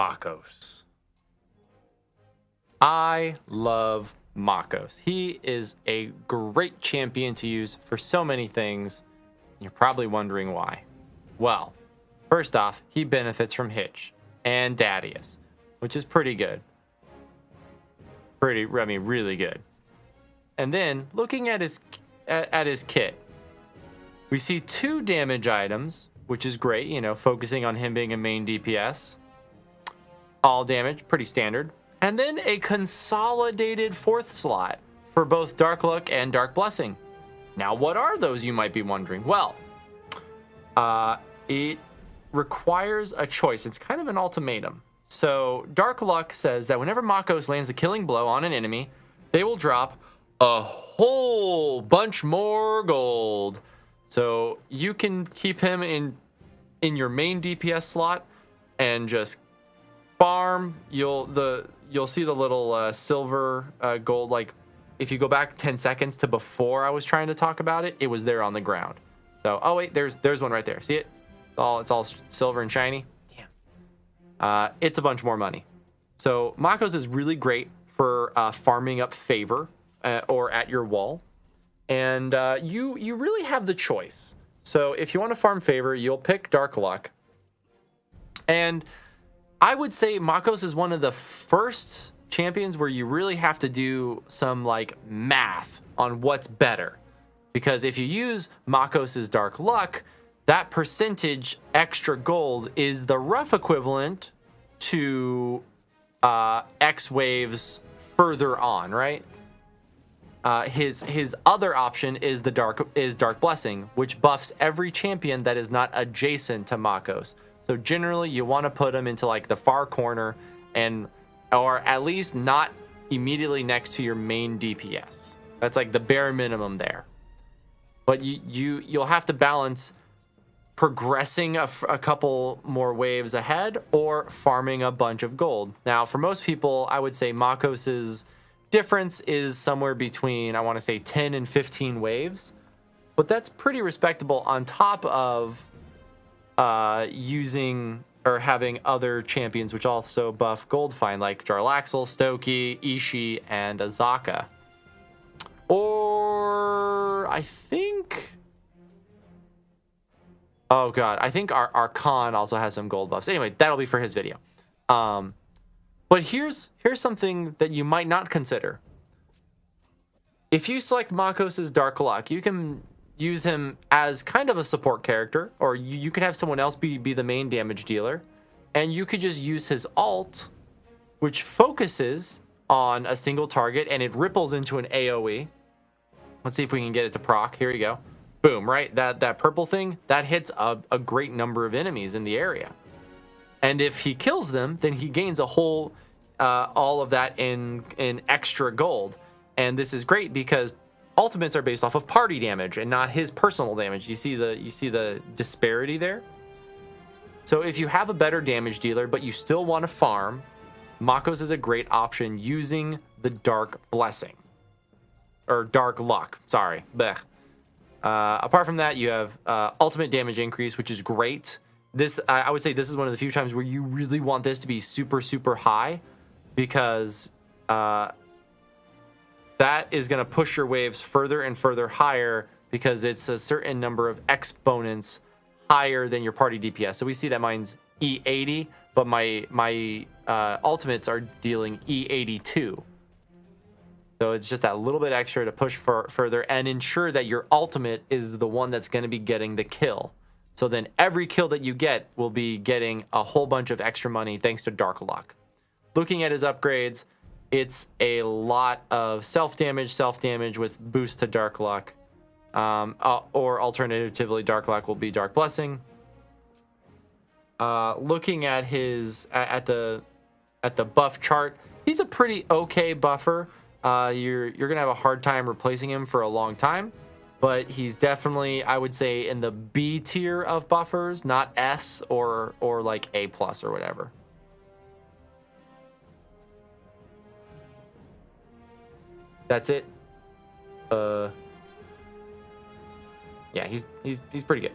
Makos. I love Makos. He is a great champion to use for so many things. You're probably wondering why. Well, first off, he benefits from Hitch and Dadius, which is pretty good. Really good. And then looking at his kit, we see 2 damage items, which is great, you know, focusing on him being a main DPS. All damage, pretty standard. And then a consolidated 4th slot for both Dark Luck and Dark Blessing. Now, what are those, you might be wondering? Well, it requires a choice. It's kind of an ultimatum. So Dark Luck says that whenever Makos lands a killing blow on an enemy, they will drop a whole bunch more gold. So you can keep him in your main DPS slot and just farm. You'll see the little silver gold. Like if you go back 10 seconds to before I was trying to talk about it, it was there on the ground. So oh wait, there's one right there. See it? It's all silver and shiny. Damn. It's a bunch more money. So Makos is really great for farming up favor or at your wall. And you really have the choice. So if you want to farm favor, you'll pick Dark Luck. And I would say Makos is one of the first champions where you really have to do some like math on what's better. Because if you use Makos' Dark Luck, that percentage extra gold is the rough equivalent to X waves further on, right? His other option is Dark Blessing, which buffs every champion that is not adjacent to Makos. So generally, you want to put him into like the far corner, or at least not immediately next to your main DPS. That's like the bare minimum there. But you'll have to balance progressing a couple more waves ahead or farming a bunch of gold. Now, for most people, I would say Makos's difference is somewhere between, I want to say 10 and 15 waves, but that's pretty respectable on top of using or having other champions which also buff gold fine, like Jarlaxle, Stokey, Ishii, and Azaka. Or I think, oh god, I think our Khan also has some gold buffs. Anyway, that'll be for his video. But here's something that you might not consider. If you select Makos' Dark Luck, you can use him as kind of a support character, or you could have someone else be the main damage dealer, and you could just use his ult, which focuses on a single target, and it ripples into an AoE. Let's see if we can get it to proc. Here you go. Boom, right? That purple thing, that hits a great number of enemies in the area. And if he kills them, then he gains a whole, all of that in extra gold. And this is great because ultimates are based off of party damage and not his personal damage. You see the disparity there? So if you have a better damage dealer, but you still want to farm, Makos is a great option using the Dark Blessing. Or Dark Luck, sorry. Blech. Apart from that, you have ultimate damage increase, which is great. This, I would say this is one of the few times where you really want this to be super, super high, because that is going to push your waves further and further higher, because it's a certain number of exponents higher than your party DPS. So we see that mine's E80, but my ultimates are dealing E82. So it's just that little bit extra to push further and ensure that your ultimate is the one that's going to be getting the kill. So then every kill that you get will be getting a whole bunch of extra money thanks to Dark Luck. Looking at his upgrades, it's a lot of self-damage with boost to Dark Luck. Or alternatively, Dark Luck will be Dark Blessing. Looking at his at the buff chart, he's a pretty okay buffer. You're gonna have a hard time replacing him for a long time, but he's definitely, I would say, in the B tier of buffers, not S or like A plus or whatever. That's it. Yeah, he's pretty good.